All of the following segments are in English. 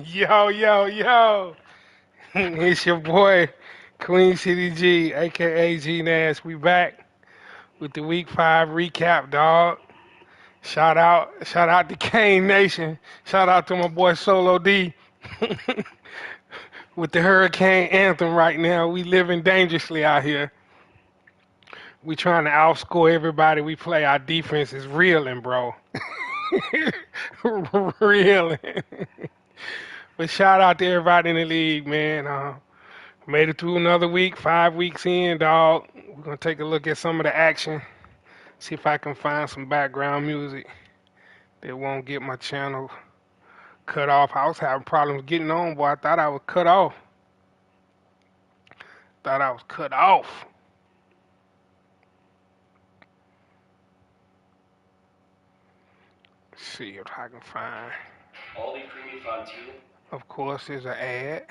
Yo, yo, yo. It's your boy, Queen City G, aka G Nash. We back with the week 5 recap, dog. Shout out to Kane Nation. Shout out to my boy Solo D. With the hurricane anthem right now. We living dangerously out here. We trying to outscore everybody we play. Our defense is reeling, bro. Reeling. But shout out to everybody in the league, man. Made it through another week, 5 weeks in, dog. We're gonna take a look at some of the action. See if I can find some background music that won't get my channel cut off. I was having problems getting on, boy. I thought I was cut off. Thought I was cut off. Let's see if I can find. Of course, there's an ad.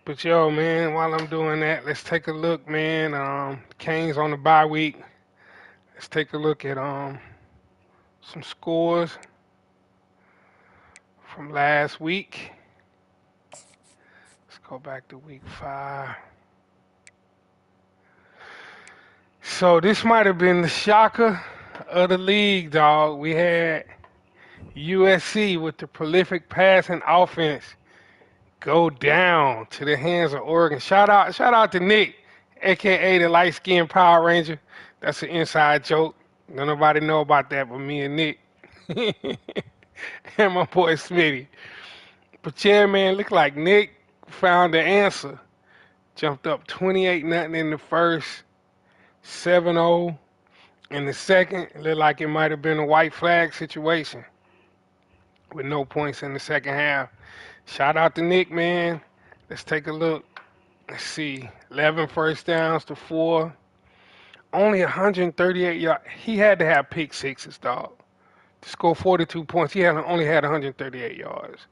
But yo, man, while I'm doing that, let's take a look, man. Canes on the bye week. Let's take a look at some scores from last week. Let's go back to week 5. So this might have been the shocker of the league, dog. We had USC with the prolific passing offense go down to the hands of Oregon. Shout out to Nick, aka the light skinned Power Ranger. That's an inside joke. Don't nobody know about that but me and Nick. And my boy Smitty. But yeah, man, look like Nick found the answer. Jumped up 28-0 in the first, 7-0 in the second. It looked like it might have been a white flag situation with no points in the second half. Shout out to Nick, man. Let's take a look. Let's see. 11 first downs to 4. Only 138 yards. He had to have pick sixes, dog. To score 42 points, he only had 138 yards.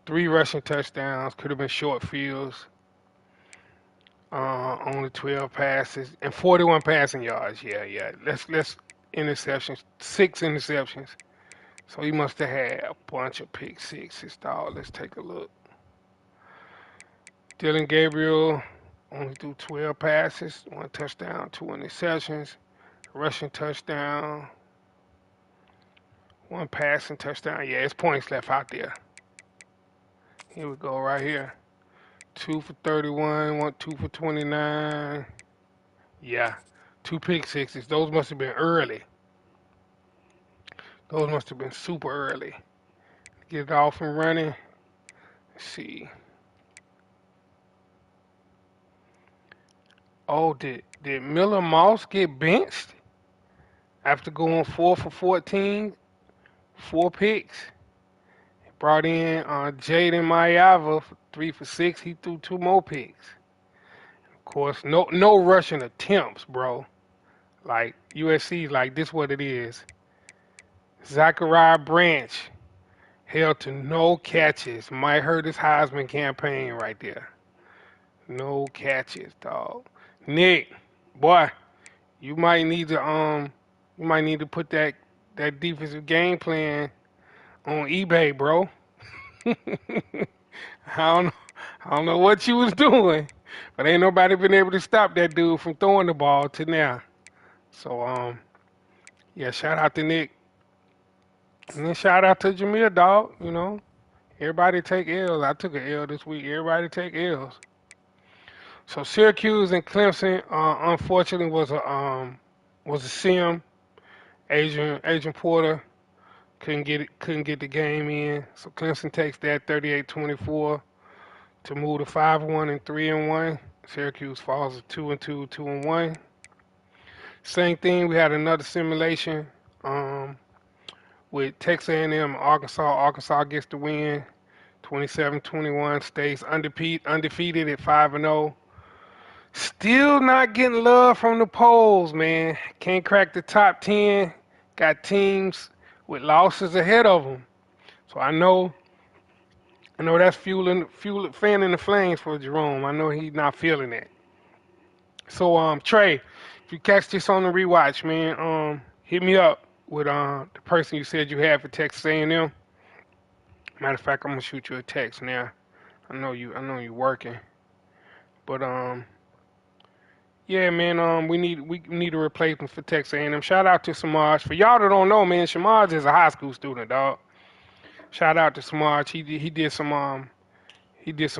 3 rushing touchdowns. Could have been short fields. Only 12 passes and 41 passing yards. Yeah. Let's interceptions. 6 interceptions. So he must have had a bunch of pick sixes, dog. Let's take a look. Dylan Gabriel only threw 12 passes, 1 touchdown, 2 interceptions, rushing touchdown, 1 passing touchdown. Yeah, it's points left out there. Here we go, right here. 2 for 31, 2 for 29. Yeah, 2 pick sixes. Those must have been early. Those must have been super early. Get it off and running. Let's see. Oh, did Miller Moss get benched after going 4 for 14, 4 picks? Brought in Jaden Mayava for 3 for 6. He threw 2 more picks. Of course, no rushing attempts, bro. Like USC, like this what it is. Zachariah Branch held to no catches. Might hurt his Heisman campaign right there. No catches, dog. Nick, boy, you might need to put that defensive game plan on eBay, bro. I don't know what you was doing, but ain't nobody been able to stop that dude from throwing the ball to now. So yeah, shout out to Nick. And then shout out to Jameer, dog. You know, everybody take L's. I took an L this week. Everybody take L's. So Syracuse and Clemson, unfortunately, was a sim. Adrian Porter couldn't get the game in. So Clemson takes that 38-24 to move to 5-1 and 3-1. Syracuse falls to 2-2, 2-1. Same thing. We had another simulation um, with Texas A&M, Arkansas. Arkansas gets the win, 27-21. Stays undefeated at 5-0. Still not getting love from the polls, man. Can't crack the top 10. Got teams with losses ahead of them. So I know that's fanning the flames for Jerome. I know he's not feeling that. So Trey, if you catch this on the rewatch, man, hit me up with the person you said you had for Texas A&M. Matter of fact, I'm gonna shoot you a text now. I know you working, but yeah, man, we need a replacement for Texas A&M. Shout out to Samaj. For y'all that don't know, man, Samaj is a high school student, dog. Shout out to Samaj. He did some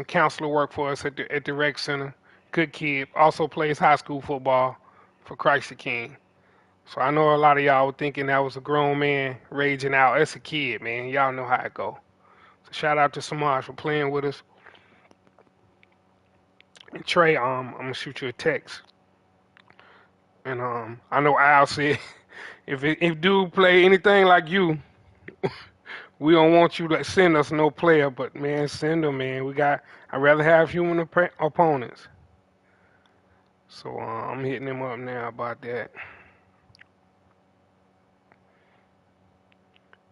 counselor work for us at the rec center. Good kid. Also plays high school football for Christ the King. So I know a lot of y'all were thinking that was a grown man raging out. It's a kid, man. Y'all know how it go. So shout out to Samaj for playing with us. And Trey, I'm gonna shoot you a text. And I know Al said if dude play anything like you, we don't want you to send us no player. But man, send them, man. I'd rather have human opponents. So I'm hitting him up now about that.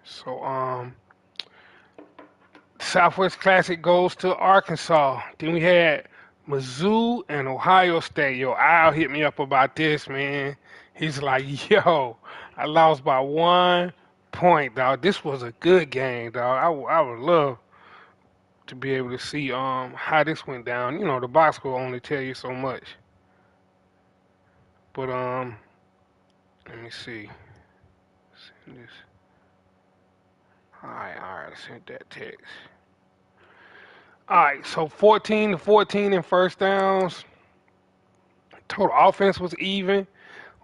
So Southwest Classic goes to Arkansas. Then we had Mizzou and Ohio State. Yo, Al hit me up about this, man. He's like, yo, I lost by 1 point, dog. This was a good game, dog. I would love to be able to see how this went down. You know, the box will only tell you so much. But let me see. Send this. All right, I sent that text. All right, so 14-14 in first downs. Total offense was even.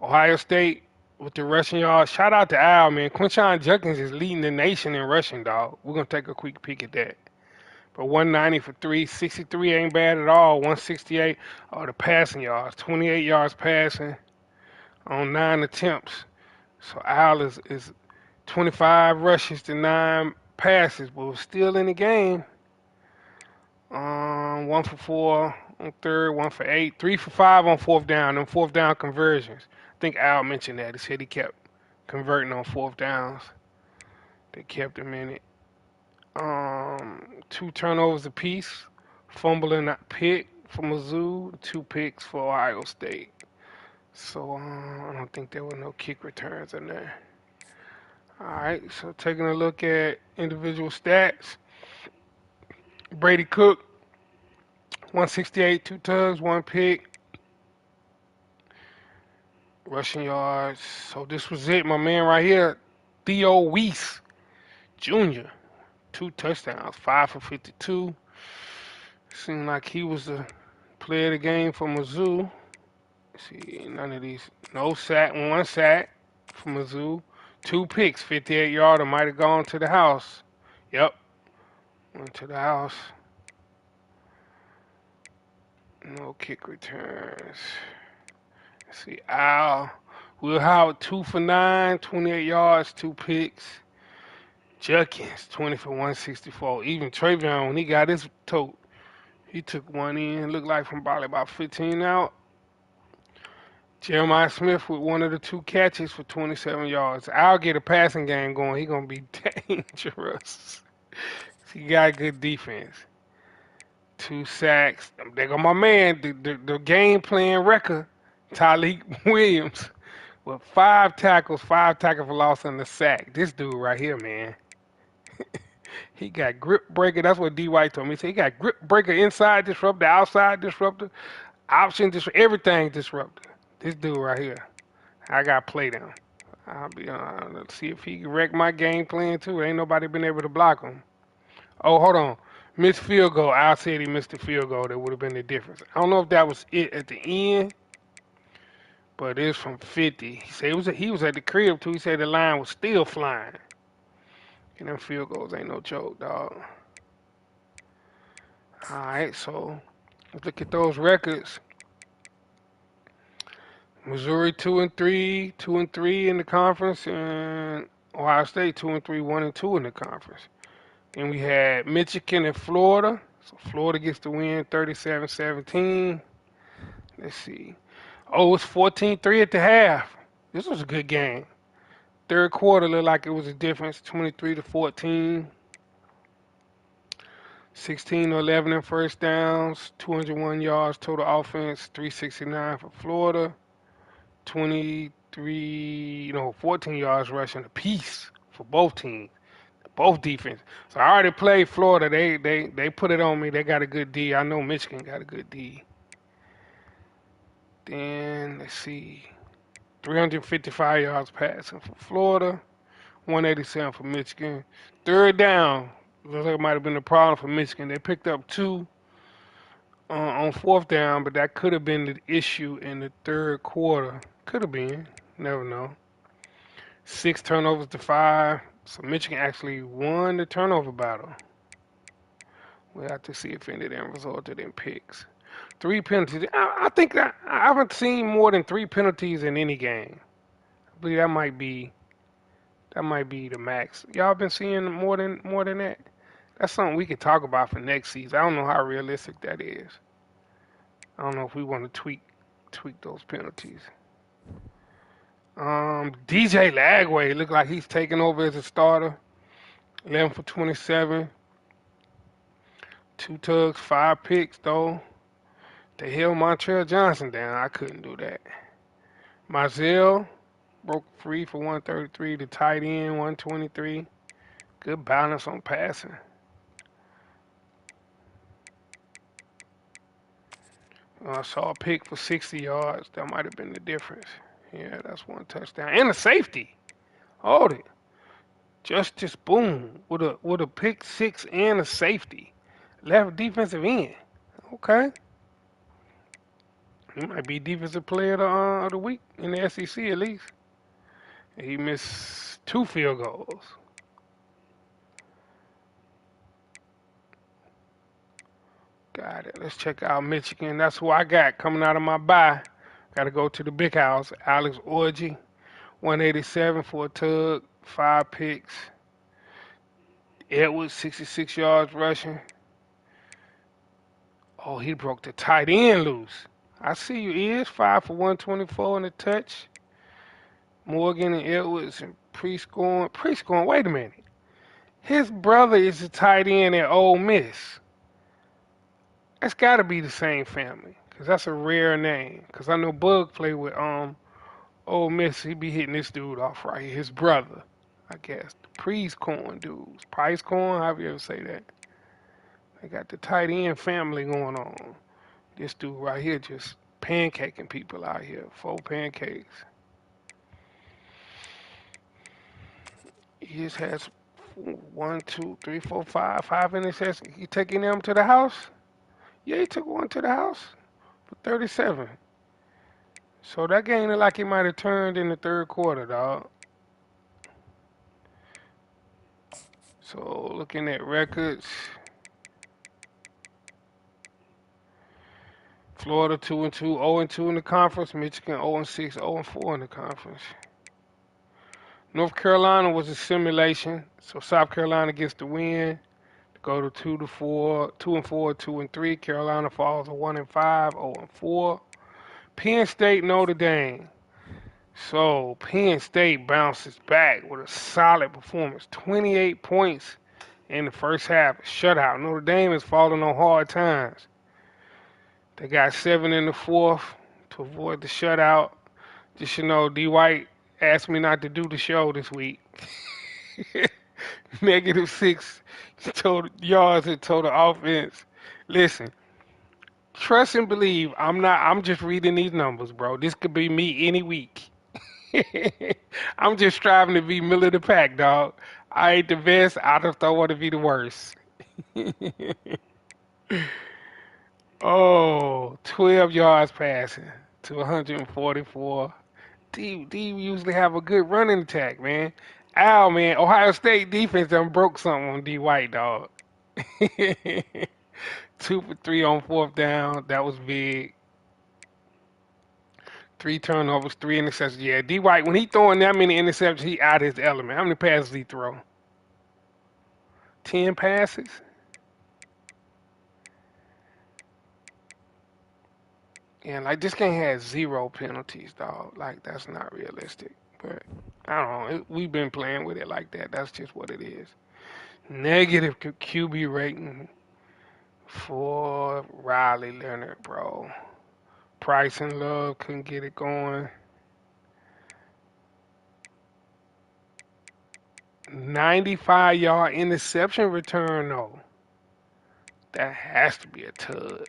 Ohio State with the rushing yards. Shout out to Al, man. Quinshon Judkins is leading the nation in rushing, dog. We're going to take a quick peek at that. But 190 for 363 ain't bad at all. 168 the passing yards. 28 yards passing on 9 attempts. So Al is 25 rushes to 9 passes, but was still in the game. 1 for 4 on third, 1 for 8, 3 for 5 on fourth down. And fourth down conversions. I think Al mentioned that. He said he kept converting on fourth downs. They kept him in it. 2 turnovers apiece. Fumbling that pick for Mizzou. 2 picks for Ohio State. So I don't think there were no kick returns in there. All right, so taking a look at individual stats. Brady Cook, 168, 2 tugs, 1 pick. Rushing yards. So this was it, my man right here. Theo Weiss Jr., 2 touchdowns, 5 for 52. Seemed like he was the player of the game for Mizzou. See, none of these. No sack, 1 sack for Mizzou. 2 picks, 58-yarder, might have gone to the house. Yep, went to the house. No kick returns. Let's see, Will Howard, 2 for 9, 28 yards, 2 picks. Judkins, 20 for 164. Even Travion, when he got his tote, he took one in. Looked like from probably about 15 out. Jeremiah Smith with one of the 2 catches for 27 yards. I'll get a passing game going. He gonna be dangerous. He got good defense. 2 sacks. There go my man, the game playing record, Tyleek Williams, with 5 tackles for loss and a sack. This dude right here, man. He got grip breaker. That's what D. White told me. He said he got grip breaker inside disruptor, outside disruptor, option disruptor, everything disruptor. This dude right here. I got to play them. I'll be let's see if he can wreck my game plan too. Ain't nobody been able to block him. Oh, hold on. Missed field goal. Al said he missed the field goal. That would have been the difference. I don't know if that was it at the end, but it's from 50. He said he was at the crib too. He said the line was still flying. And them field goals ain't no joke, dog. All right, so let's look at those records. Missouri 2-3, 2-3 in the conference, and Ohio State 2-3, 1-2 in the conference. And we had Michigan and Florida. So Florida gets the win 37-17. Let's see. Oh, it's 14-3 at the half. This was a good game. Third quarter looked like it was a difference, 23-14. 16-11 in first downs, 201 yards total offense, 369 for Florida, 14 yards rushing apiece for both teams, both defense. So I already played Florida. They put it on me. They got a good D. I know Michigan got a good D. Then let's see, 355 yards passing for Florida, 187 for Michigan. Third down, looks like it might have been a problem for Michigan. They picked up two on fourth down, but that could have been the issue in the third quarter. Could have been. Never know. 6 turnovers to 5. So Michigan actually won the turnover battle. We'll have to see if any of them resulted in picks. 3 penalties. I think that I haven't seen more than 3 penalties in any game. I believe that might be the max. Y'all been seeing more than that? That's something we could talk about for next season. I don't know how realistic that is. I don't know if we want to tweak those penalties. DJ Lagway looked like he's taking over as a starter. 11 for 27, 2 tugs, 5 picks though. They held Montreal Johnson down. I couldn't do that. Mizell broke free for 133. The tight end 123. Good balance on passing. I saw a pick for 60 yards. That might have been the difference. Yeah, that's 1 touchdown and a safety. Hold it. Justice Boone with a pick six and a safety. Left defensive end. Okay. He might be defensive player of the week in the SEC at least. He missed 2 field goals. Got it. Let's check out Michigan. That's who I got coming out of my bye. Got to go to the big house. Alex Orji, 187 for a tug, 5 picks. Edwards, 66 yards rushing. Oh, he broke the tight end loose. I see you, is 5 for 124 in the touch. Morgan and Edwards and pre-scoring. Pre-scoring, wait a minute. His brother is a tight end at Ole Miss. That's got to be the same family, because that's a rare name. Because I know Bug played with Ole Miss. He be hitting this dude off right here. His brother, I guess. The Priescorn dudes. Priescorn, however you ever say that. They got the tight end family going on. This dude right here just pancaking people out here. 4 pancakes. He just has 1, 2, 3, 4, 5 interceptions. He taking them to the house? Yeah, he took one to the house for 37. So that game looked like he might have turned in the third quarter, dog. So looking at records, Florida 2-2, 0-2 in the conference. Michigan 0-6, 0-4 in the conference. North Carolina was a simulation, so South Carolina gets the win. Go to 2-4, 2-4, 2-3. Carolina falls to 1-5, 0-4. Penn State, Notre Dame. So Penn State bounces back with a solid performance. 28 points in the first half. Shutout. Notre Dame is falling on hard times. They got 7 in the fourth to avoid the shutout. Just D. White asked me not to do the show this week. -6 total yards in total offense. Listen, trust and believe. I'm just reading these numbers, bro. This could be me any week. I'm just striving to be middle of the pack, dog. I ain't the best. I just don't want to be the worst. Oh, 12 yards passing to 144. D usually have a good running attack, man. Ow, man, Ohio State defense done broke something on D White, dog. 2 for 3 on fourth down. That was big. 3 turnovers, 3 interceptions. Yeah, D White, when he throwing that many interceptions, he out his element. How many passes he throw? 10 passes? Yeah, like this game has 0 penalties, dog. Like that's not realistic. But I don't know. We've been playing with it like that. That's just what it is. Negative QB rating for Riley Leonard, bro. Price and Love couldn't get it going. 95-yard interception return, though. That has to be a tud,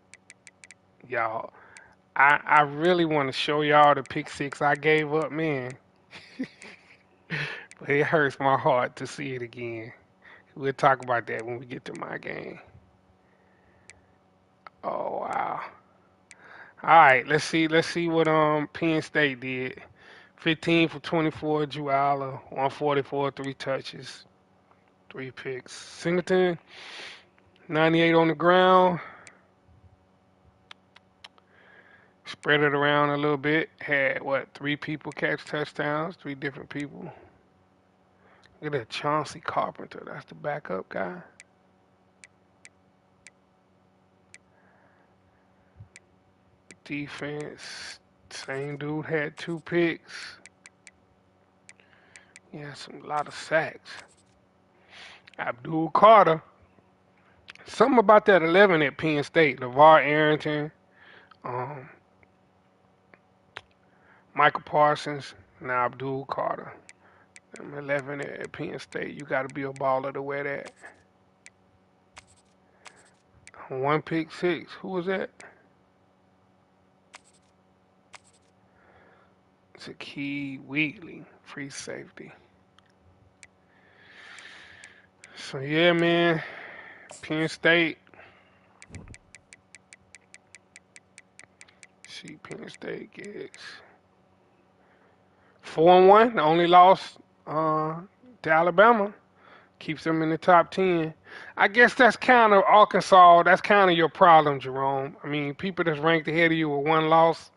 y'all. I really want to show y'all the pick six I gave up, man. But it hurts my heart to see it again. We'll talk about that when we get to my game. Oh wow. All right, let's see what Penn State did. 15 for 24, Juala, 144, 3 touches, 3 picks. Singleton, 98 on the ground. Spread it around a little bit. Had what, 3 people catch touchdowns, 3 different people. Look at that Chauncey Carpenter. That's the backup guy. Defense, same dude had 2 picks. Yeah, a lot of sacks. Abdul Carter. Something about that 11 at Penn State. LeVar Arrington, um, Michael Parsons, now Abdul Carter. I'm 11 at Penn State. You got to be a baller to wear that. 1 pick 6. Who was that? It's a Key Wheatley, free safety. So yeah, man, Penn State. See, Penn State gets 4-1. The only loss to Alabama keeps them in the top 10. I guess that's kind of Arkansas. That's kind of your problem, Jerome. I mean, people that's ranked ahead of you with 1 loss,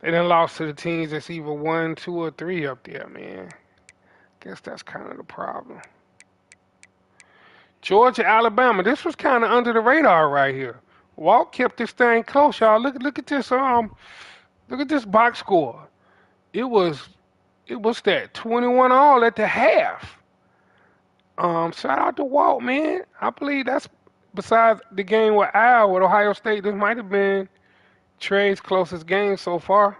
they done lost to the teams that's either 1, 2, or 3 up there, man. Guess that's kind of the problem. Georgia, Alabama. This was kind of under the radar right here. Walt kept this thing close, y'all. Look at this look at this box score. It was that 21 all at the half. Shout out to Walt, man. I believe that's besides the game with Al with Ohio State. This might have been Trey's closest game so far.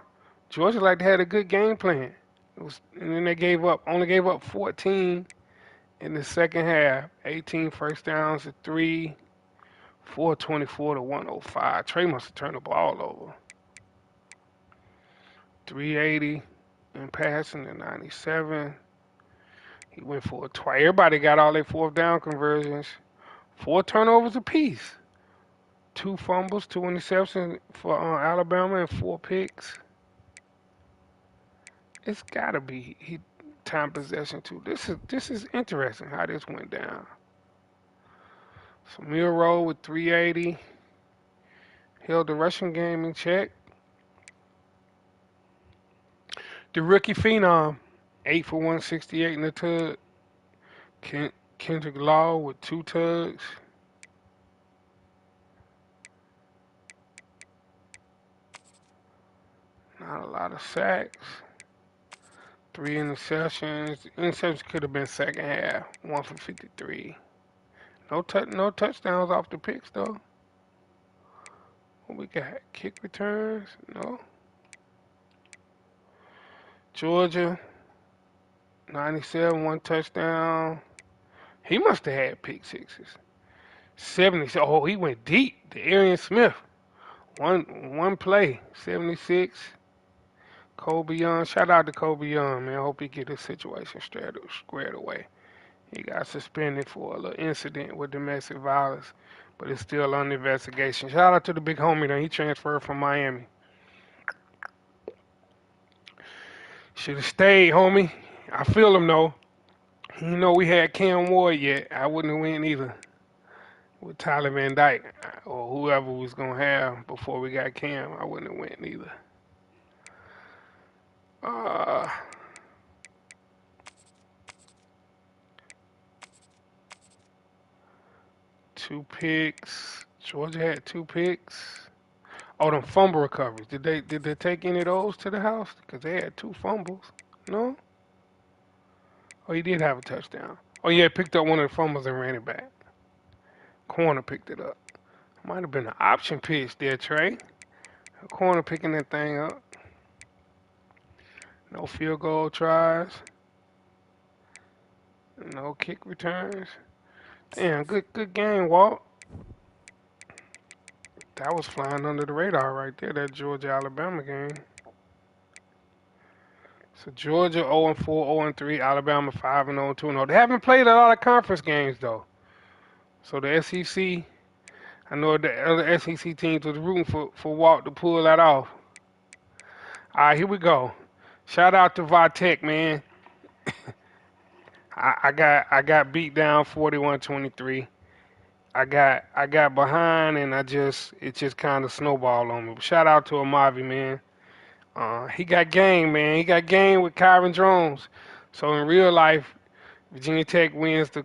Georgia like they had a good game plan. And then they only gave up 14 in the second half. 18 first downs to 3, 424 to 105. Trey must have turned the ball over. 380 in passing to 97. He went for it twice. Everybody got all their fourth down conversions. 4 turnovers apiece. 2 fumbles, 2 interceptions for Alabama, and 4 picks. It's gotta be time possession too. This is interesting how this went down. So Milrow with 380 held the rushing game in check. The rookie phenom, 8 for 168 in the tug. Kendrick Law with 2 tugs. Not a lot of sacks. 3 interceptions. Interceptions could have been second half. 1 for 53. No touchdowns off the picks though. What we got? Kick returns? No. Georgia, 97, 1 touchdown. He must have had pick sixes. 70. Oh, he went deep. To Arian Smith. One play. 76. Kobe Young. Shout out to Kobe Young, man. I hope he get his situation squared away. He got suspended for a little incident with domestic violence, but it's still under investigation. Shout out to the big homie though. He transferred from Miami. Should have stayed, homie. I feel him though. You know we had Cam Ward yet. I wouldn't have went either with Tyler Van Dyke or whoever was gonna have before we got Cam. I wouldn't have went either. Uh, 2 picks. Georgia had 2 picks. Oh, them fumble recoveries. Did they take any of those to the house? Because they had 2 fumbles. No? Oh, he did have a touchdown. Oh yeah, picked up one of the fumbles and ran it back. Corner picked it up. Might have been an option pitch there, Trey. A corner picking that thing up. No field goal tries. No kick returns. Damn, good game, Walt. That was flying under the radar right there, that Georgia Alabama game. So Georgia 0-4, 0-3, Alabama 5-0, 2-0. They haven't played a lot of conference games though. So the SEC, I know the other SEC teams was rooting for Walt to pull that off. All right, here we go. Shout out to Vitek, man. I got beat down 41-23. I got behind and it just kind of snowballed on me. But shout out to Amavi, man. He got game, man. He got game with Kyron Drones. So in real life, Virginia Tech wins the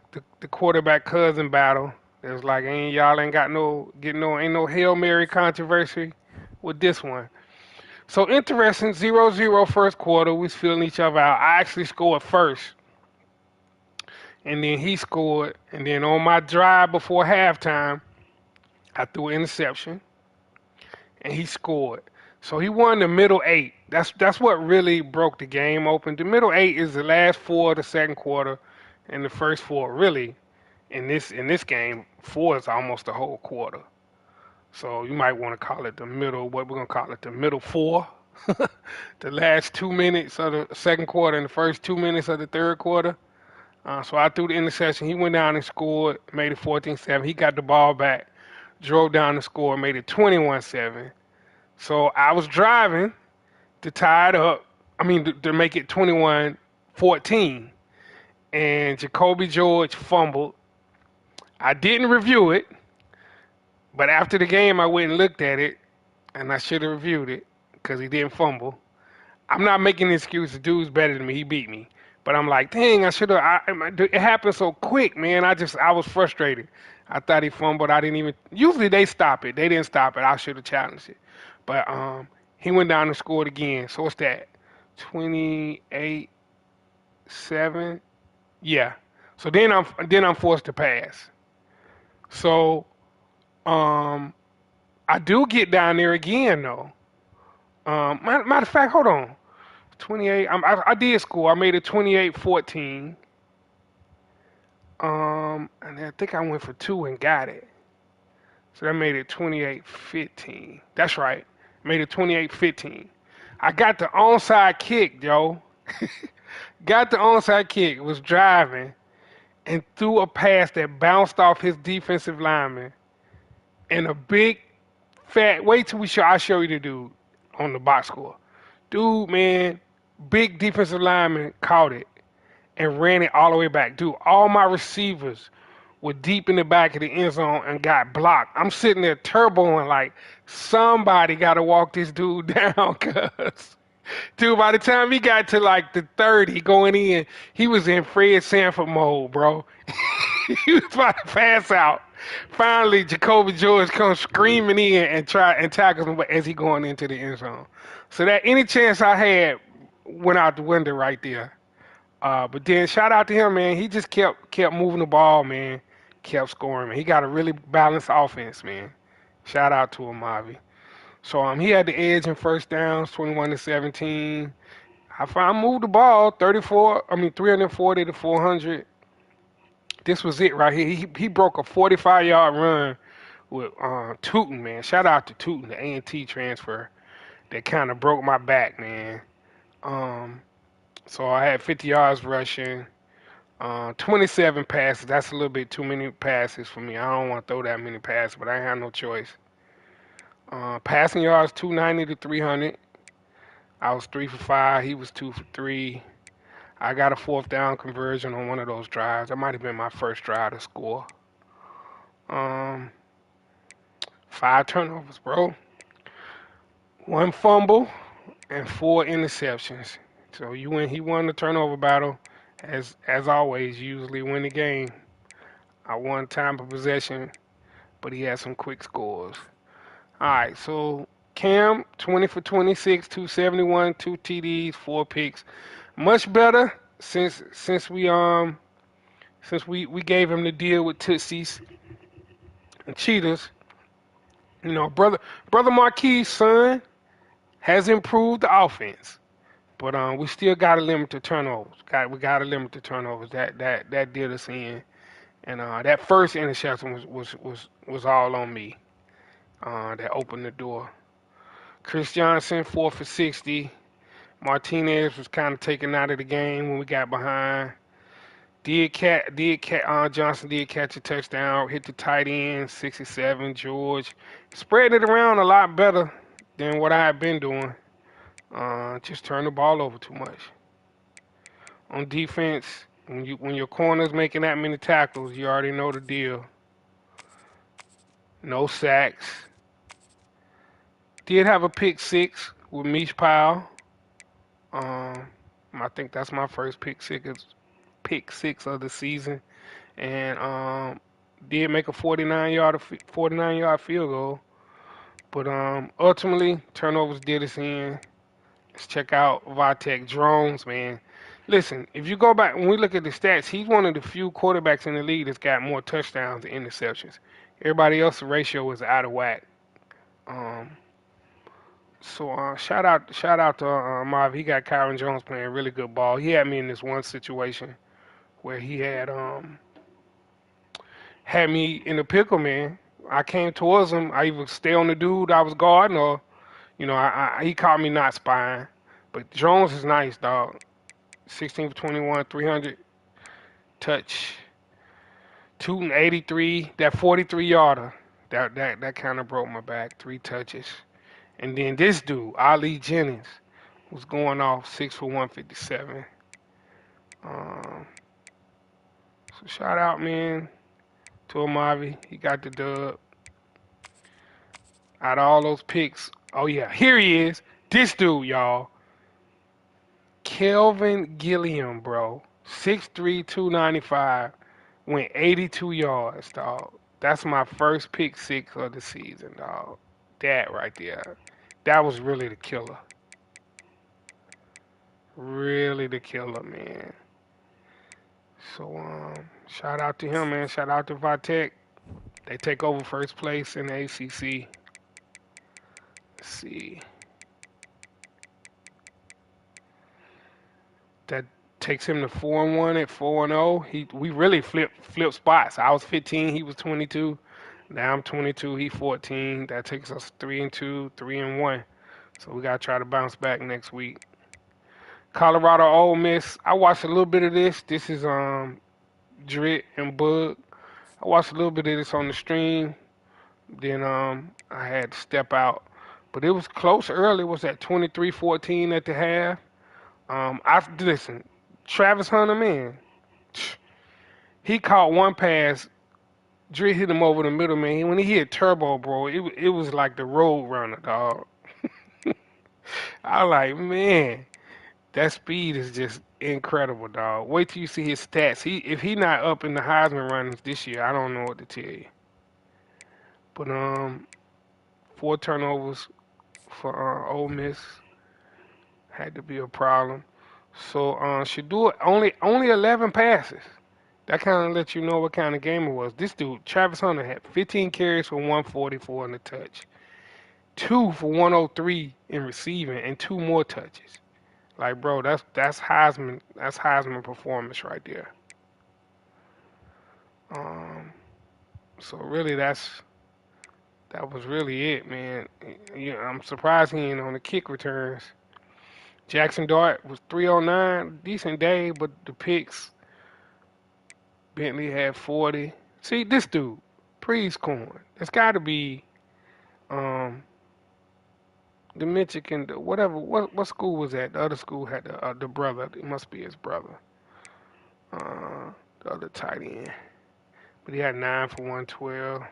quarterback cousin battle. It's like y'all ain't got ain't no Hail Mary controversy with this one. So interesting, 0-0 first quarter. We was feeling each other out. I actually scored first, and then he scored, and then on my drive before halftime, I threw an interception, and he scored. So he won the middle 8. That's what really broke the game open. The middle 8 is the last 4 of the second quarter, and the first 4 really in this game. 4 is almost the whole quarter. So you might want to call it the middle. What we're gonna call it, the middle 4. The last 2 minutes of the second quarter and the first 2 minutes of the third quarter. So I threw the interception. He went down and scored, made it 14-7. He got the ball back, drove down the score, made it 21-7. So I was driving to tie it up. I mean, to make it 21-14. And Jacoby George fumbled. I didn't review it, but after the game, I went and looked at it, and I should have reviewed it because he didn't fumble. I'm not making an excuse. The dude's better than me. He beat me. But I'm like, dang, I should have. It happened so quick, man. I was frustrated. I thought he fumbled. I didn't even. Usually they stop it. They didn't stop it. I should have challenged it. But he went down and scored again. So what's that? 28-7. Yeah. So then I'm forced to pass. So I do get down there again though. Matter of fact, hold on. 28. I did score. I made it 28-14. And I think I went for 2 and got it. So that made it 28-15. That's right. Made it 28-15. I got the onside kick, Joe. Got the onside kick. Was driving and threw a pass that bounced off his defensive lineman. And a big fat. Wait till I show you the dude on the box score. Dude, man, big defensive lineman caught it and ran it all the way back. Dude, all my receivers were deep in the back of the end zone and got blocked. I'm sitting there turboing like somebody got to walk this dude down, cuz. Dude, by the time he got to like the 30 going in, he was in Fred Sanford mode, bro. He was about to pass out. Finally, Jacoby George comes screaming in and tackles him as he going into the end zone. So that any chance I had went out the window right there. But then shout out to him, man. He just kept moving the ball, man. Kept scoring, man. He got a really balanced offense, man. Shout out to him, Mavi. So he had the edge in first downs, 21-17. I moved the ball 340 to 400. This was it right here. He broke a 45-yard run with Tootin, man. Shout out to Tootin, the A&T transfer. That kind of broke my back, man. So I had 50 yards rushing, 27 passes. That's a little bit too many passes for me. I don't want to throw that many passes, but I ain't have no choice. Passing yards 290 to 300. I was 3 for 5. He was 2 for 3. I got a fourth down conversion on one of those drives. That might have been my first drive to score. Um, 5 turnovers, bro. One fumble and 4 interceptions. So he won the turnover battle, as always. Usually win the game. I won time of possession, but he had some quick scores. All right, so Cam 20 for 26, 271, 2 TDs, 4 picks. Much better since we gave him the deal with Tootsies and Cheetahs. Brother Marquis' son has improved the offense, but we still got to limit the turnovers. We got to limit the turnovers. That did us in, and that first interception was all on me. That opened the door. Chris Johnson 4 for 60. Martinez was kind of taken out of the game when we got behind. Johnson did catch a touchdown, hit the tight end, 67. George spread it around a lot better than what I had been doing. Just turn the ball over too much. On defense, when your corner's making that many tackles, you already know the deal. No sacks. Did have a pick six with Mish Powell. I think that's my first pick six of the season, and did make a 49-yard field goal. But ultimately, turnovers did us in. Let's check out Vitek Drones, man. Listen, if you go back, when we look at the stats, he's one of the few quarterbacks in the league that's got more touchdowns than interceptions. Everybody else's ratio is out of whack. Um, so shout out to Marv. He got Kyron Jones playing really good ball. He had me in this one situation where he had me in a pickle, man. I came towards him. I either stay on the dude I was guarding, or he caught me not spying. But Jones is nice, dog. 16 for 21, 300 touch, 283. That 43-yarder, that kind of broke my back. 3 touches, and then this dude, Ali Jennings, was going off 6 for 157. Um, so shout out, man, to Amavi. He got the dub. Out of all those picks, oh yeah, here he is. This dude, y'all. Kelvin Gilliam, bro. 6'3", 295. Went 82 yards, dog. That's my first pick six of the season, dog. That right there. That was really the killer. Really the killer, man. So, shout out to him, man. Shout out to Vitek. They take over first place in the ACC. Let's see. That takes him to 4-1 at 4-0. We really flipped spots. I was 15, he was 22. Now I'm 22, he 14. That takes us 3-2, 3-1. So we gotta try to bounce back next week. Colorado Ole Miss. I watched a little bit of this. This is Drit and Bug. I watched a little bit of this on the stream. Then I had to step out. But it was close early. It was at 23-14 at the half. Listen, Travis Hunter, man, he caught one pass. Dre hit him over the middle, man. When he hit Turbo, bro, it was like the Road Runner, dog. I was like, man, that speed is just incredible, dog. Wait till you see his stats. If he not up in the Heisman runnings this year, I don't know what to tell you. But 4 turnovers for Ole Miss had to be a problem. So Shador only 11 passes. That kind of lets you know what kind of game it was. This dude, Travis Hunter, had 15 carries for 144 in the touch, 2 for 103 in receiving, and 2 more touches. Like, bro, that's Heisman. That's Heisman performance right there. Um, so really, that was really it, man. I'm surprised he ain't on the kick returns. Jackson Dart was 309, decent day, but the picks. Bentley had 40. See, this dude, Prees Corn. It's got to be um, The Michigan, whatever. What school was that? The other school had the brother. It must be his brother. Uh, the other tight end. But he had 9 for 112.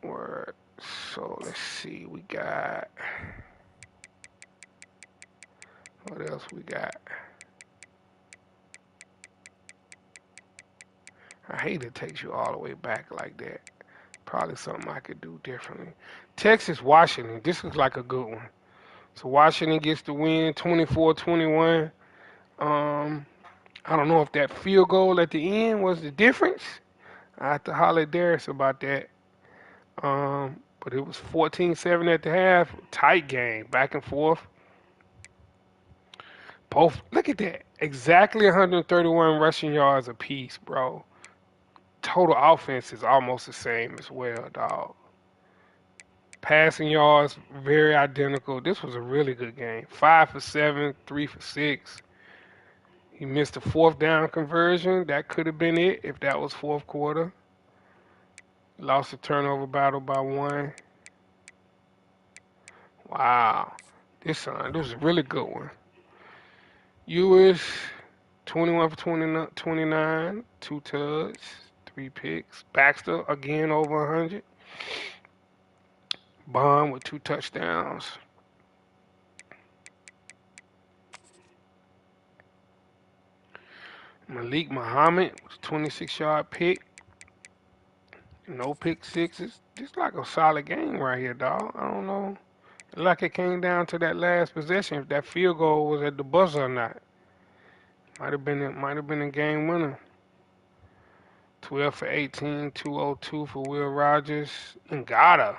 Word. So let's see. We got what else we got? I hate it takes you all the way back like that. Probably something I could do differently. Texas, Washington. This looks like a good one. So Washington gets the win, 24-21. Um, I don't know if that field goal at the end was the difference. I have to holler at Darius about that. But it was 14-7 at the half. Tight game, back and forth. Both, look at that. Exactly 131 rushing yards apiece, bro. Total offense is almost the same as well, dog. Passing yards, very identical. This was a really good game. 5 for 7, 3 for 6. He missed a fourth down conversion. That could have been it if that was fourth quarter. Lost the turnover battle by 1. Wow. This was a really good one. Ewers, 21 for 29, 2 tugs, 3 picks. Baxter, again, over 100. Bond with 2 touchdowns. Malik Muhammad was 26-yard pick. No pick sixes. This like a solid game right here, dog. I don't know. Like it came down to that last possession, if that field goal was at the buzzer or not. Might have been a game winner. 12 for 18, 202 for Will Rogers. Ngata,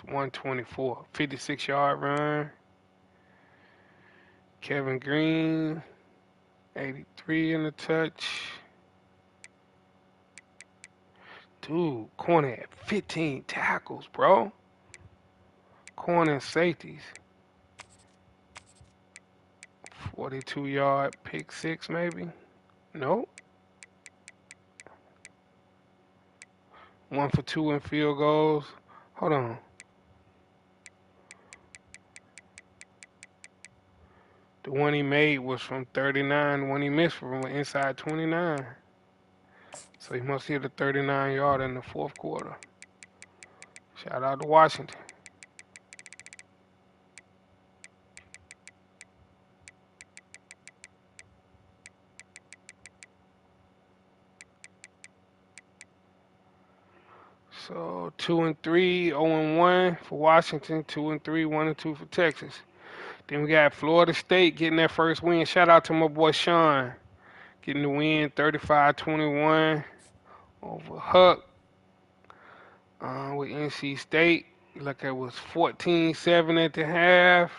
124, 56-yard run. Kevin Green, 83 in the touch. Dude, corner had 15 tackles, bro. Corner and safeties. 42-yard pick six, maybe? Nope. 1 for 2 in field goals. Hold on. The one he made was from 39. The one he missed from inside 29. So he must hit a 39-yard in the fourth quarter. Shout out to Washington. So 2-3, 0-1 for Washington. 2-3, 1-2 for Texas. Then we got Florida State getting that first win. Shout out to my boy Sean getting the win, 35-21 over Huck with NC State. Look, it was 14-7 at the half.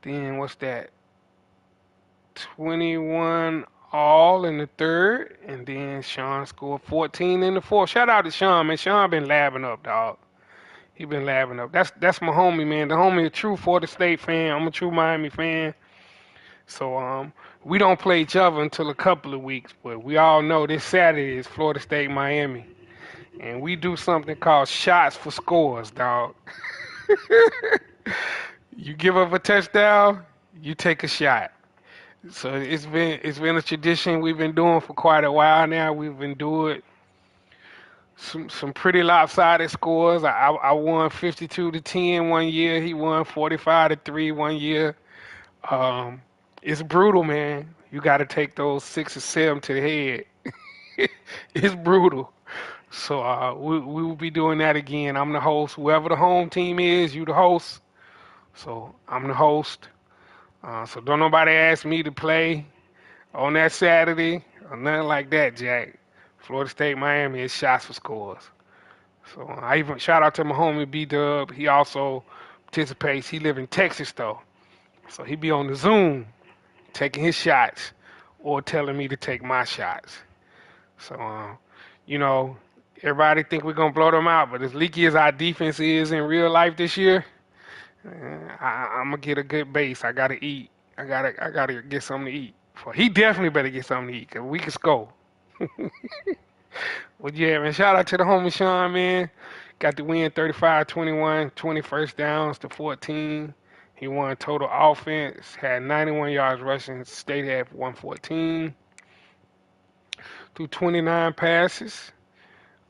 Then what's that? 21 all in the third, and then Sean scored 14 in the fourth. Shout out to Sean, man. Sean been labbing up, dog. He been labbing up. That's my homie, man. The homie a true Florida State fan. I'm a true Miami fan. So we don't play each other until a couple of weeks, but we all know this Saturday is Florida State Miami, and we do something called shots for scores, dog. You give up a touchdown, you take a shot. So it's been a tradition we've been doing for quite a while now. We've been doing some pretty lopsided scores. I won 52-10 one year. He won 45-3 one year. Um, it's brutal, man. You got to take those 6 or 7 to the head. It's brutal. So we will be doing that again. I'm the host. Whoever the home team is, you the host. So I'm the host. So don't nobody ask me to play on that Saturday or nothing like that, Jack. Florida State, Miami is shots for scores. So I even shout out to my homie B Dub. He also participates. He live in Texas though, so he be on the Zoom taking his shots or telling me to take my shots. So you know, everybody think we're gonna blow them out, but as leaky as our defense is in real life this year, I'm gonna get a good base. I gotta eat. I gotta get something to eat. He definitely better get something to eat, cause we can score. Well, yeah, man. Shout out to the homie Sean, man. Got the win 35-21, 20 first downs to 14. He won total offense, had 91 yards rushing, stayed at 114 through 29 passes.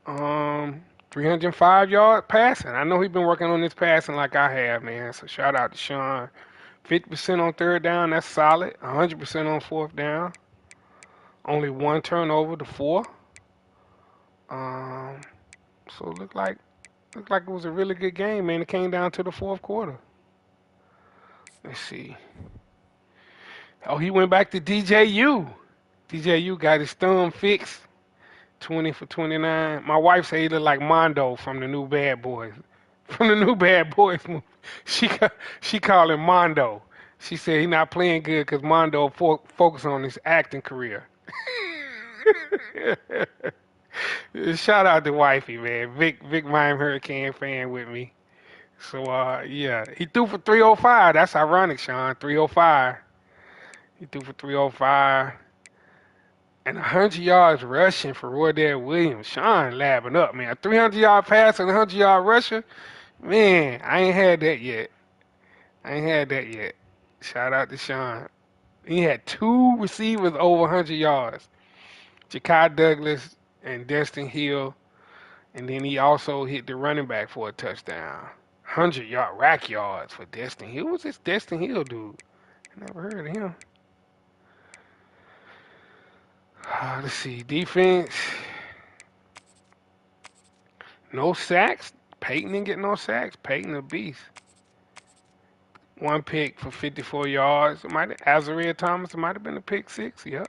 305 yard passing. I know he's been working on this passing like I have, man. So shout out to Sean. 50% on third down, that's solid. 100% on fourth down. Only one turnover to four. Um, so looked like it was a really good game, man. It came down to the fourth quarter. Let's see. Oh, he went back to DJU. DJU got his thumb fixed. 20 for 29. My wife said he looked like Mondo from the new Bad Boys. From the new Bad Boys movie. She called him Mondo. She said he not playing good because Mondo focused on his acting career. Shout out to wifey, man. Vic Miami Hurricane fan with me. So yeah, he threw for 305. That's ironic, Sean. 305. He threw for 305 and 100 yards rushing for Roydell Williams. Sean labbing up, man. A 300-yard pass and a 100-yard rusher. Man, I ain't had that yet. I ain't had that yet. Shout out to Sean. He had two receivers over 100 yards. Ja'Kai Douglas and Destin Hill. And then he also hit the running back for a touchdown. 100-yard rack yards for Destin Hill. What's this Destin Hill dude? I never heard of him. Let's see. Defense. No sacks. Peyton didn't get no sacks. Peyton a beast. One pick for 54 yards. Azariah Thomas. It might have been a pick six. Yep.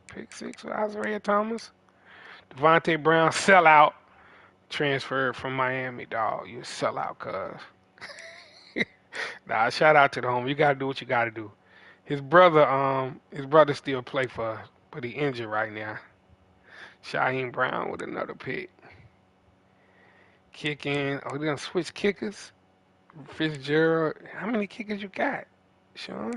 Pick six for Azariah Thomas. Devontae Brown sellout. Transferred from Miami, dog. You a sellout, cuz. Nah, shout out to the home. You gotta do what you gotta do. His brother still play for us, but he injured right now. Shaheem Brown with another pick. Kicking. Oh, they're gonna switch kickers. Fitzgerald. How many kickers you got, Sean?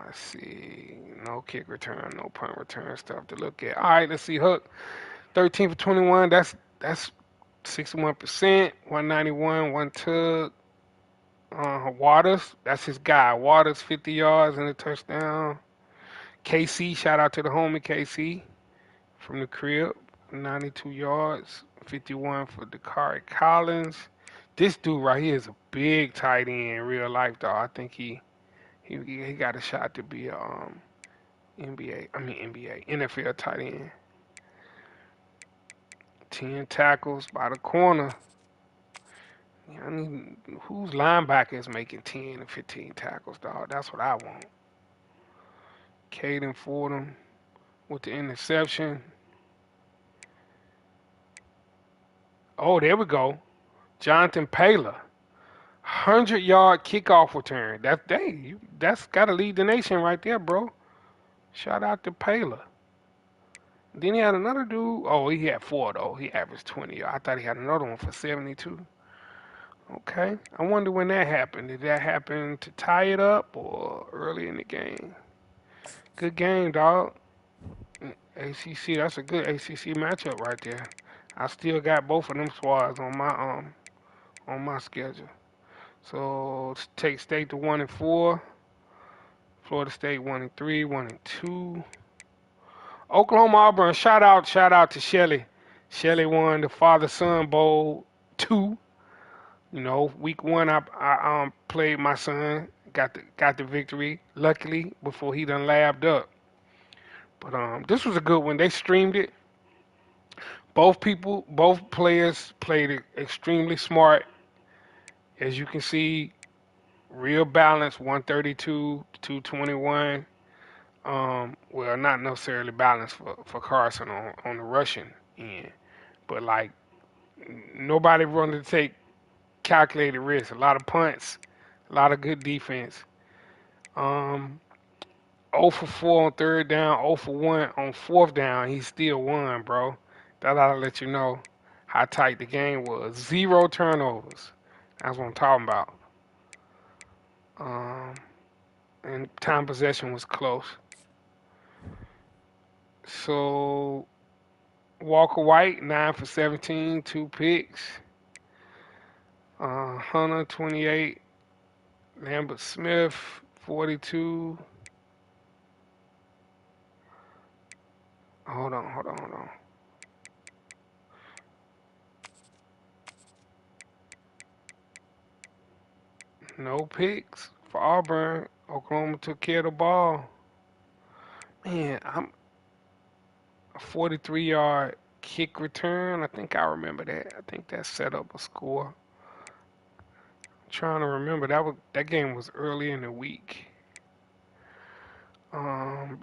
Let's see. No kick return, no punt return stuff to look at. All right, let's see. Hook. 13 for 21. That's 61%. 191. One tug. Waters. That's his guy. Waters 50 yards and a touchdown. KC. Shout out to the homie KC from the crib. 92 yards. 51 for Dakari Collins. This dude right here is a big tight end in real life, though. I think he got a shot to be a NFL tight end. 10 tackles by the corner. I mean, whose linebacker is making 10 and 15 tackles, dog? That's what I want. Caden Fordham with the interception. Oh, there we go. Jonathan Paler. 100-yard kickoff return. That's got to lead the nation right there, bro. Shout out to Paler. Then he had another dude. Oh, he had four, though. He averaged 20. I thought he had another one for 72. Okay. I wonder when that happened. Did that happen to tie it up or early in the game? Good game, dog. ACC, that's a good ACC matchup right there. I still got both of them squads on my schedule. So take State to 1-4. Florida State 1-3, 1-2. Oklahoma Auburn, shout out to Shelly. Shelly won the Father Son Bowl 2. You know, week 1 I played my son, got the victory, luckily, before he done labbed up. But this was a good one. They streamed it. Both players played it extremely smart. As you can see, real balance, 132 to 221. Well, not necessarily balanced for Carson on the rushing end, but like nobody wanted to take calculated risks. A lot of punts, a lot of good defense. 0 for 4 on third down, 0 for 1 on fourth down. He still won, bro. That ought to let you know how tight the game was. 0 turnovers. That's what I'm talking about. And time possession was close. So Walker White, 9 for 17, 2 picks. Hunter, 28. Lambert Smith, 42. Hold on. No picks for Auburn. Oklahoma took care of the ball. Man, I'm a 43-yard kick return. I think I remember that. I think that set up a score. I'm trying to remember that game was early in the week. Um,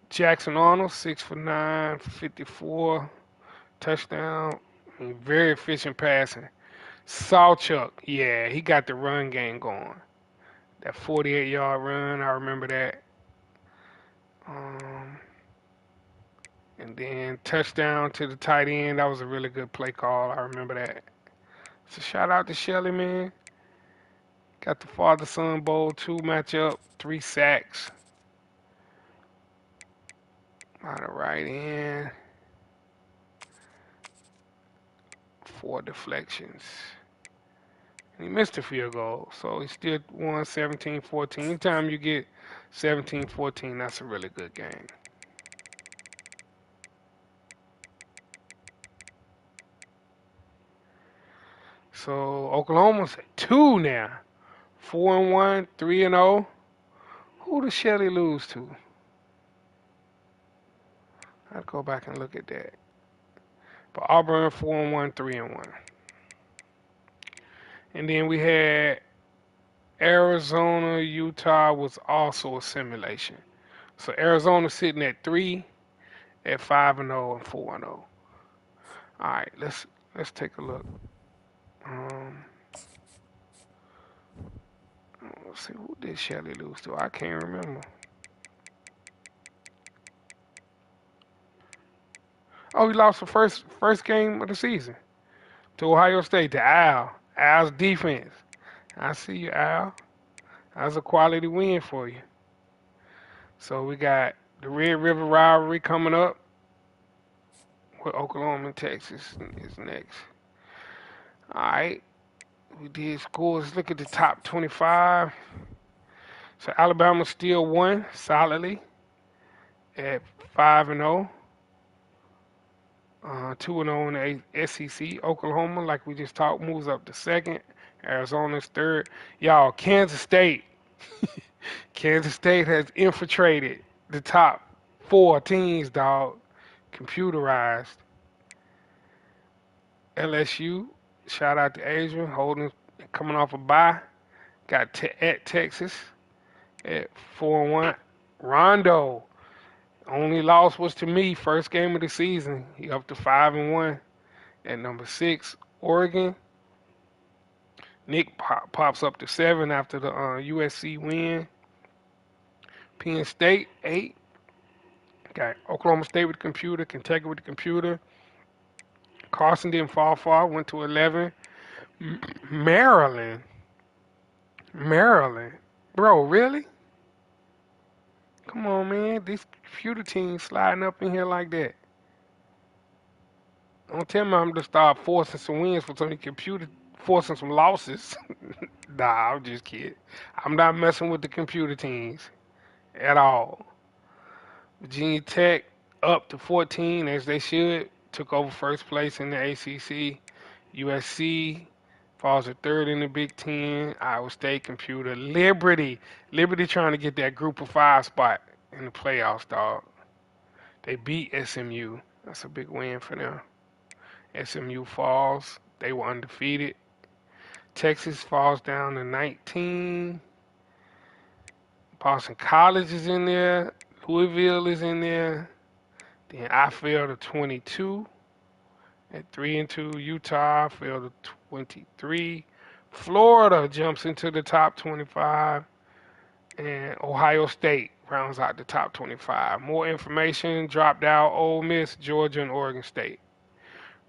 Jackson Arnold, 6 for 9, 54, touchdown. I mean, very efficient passing. Sawchuck, yeah, he got the run game going. That 48-yard run, I remember that. Um, and then touchdown to the tight end. That was a really good play call. I remember that. So shout out to Shelly, man. Got the father-son bowl 2 matchup, 3 sacks. Out of right end, 4 deflections. And he missed a field goal, so he still won 17-14. Anytime you get 17-14, that's a really good game. So Oklahoma's at 2 now. 4-1, 3-0. Who did Shelly lose to? I'll go back and look at that. But Auburn 4-1, 3-1. And then we had Arizona, Utah was also a simulation. So Arizona sitting at 3, at 5-0 and 4-0. All right, let's take a look. Um, let's see, who did Shelly lose to? I can't remember. Oh, he lost the first game of the season to Ohio State, to Al. Al's defense. I see you, Al. That's a quality win for you. So we got the Red River rivalry coming up with Oklahoma and Texas is next. All right, we did scores. Let's look at the top 25. So Alabama still won solidly at 5-0. 2-0 in the SEC. Oklahoma, like we just talked, moves up to second. Arizona's third. Y'all, Kansas State. Kansas State has infiltrated the top 4 teams, dog. Computerized. LSU, shout out to Adrian, holding, coming off a bye. Got at Texas at 4-1. Rondo, only loss was to me, first game of the season. He up to 5-1 at number 6. Oregon, Nick pops up to 7 after the USC win. Penn State 8. Got Oklahoma State with the computer, Kentucky with the computer. Carson didn't fall far, went to 11. Maryland, Maryland, bro, really? Come on, man, these computer teams sliding up in here like that. Don't tell me I'm gonna start forcing some wins for some computer, forcing some losses. Nah, I'm just kidding. I'm not messing with the computer teams at all. Virginia Tech up to 14 as they should. Took over first place in the ACC. USC falls to third in the Big Ten. Iowa State computer. Liberty trying to get that Group of 5 spot in the playoffs, dog. They beat SMU. That's a big win for them. SMU falls. They were undefeated. Texas falls down to 19. Boston College is in there. Louisville is in there. Then I fell to 22 at 3-2. Utah fell to 23. Florida jumps into the top 25, and Ohio State rounds out the top 25. More information dropped out: Ole Miss, Georgia, and Oregon State.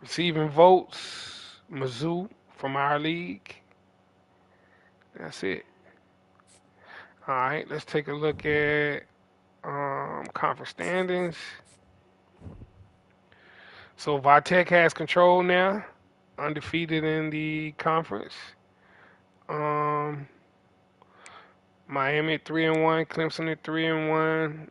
Receiving votes: Mizzou from our league. That's it. All right, let's take a look at conference standings. So Vitek has control now, undefeated in the conference. Um, Miami at 3-1, Clemson at 3-1,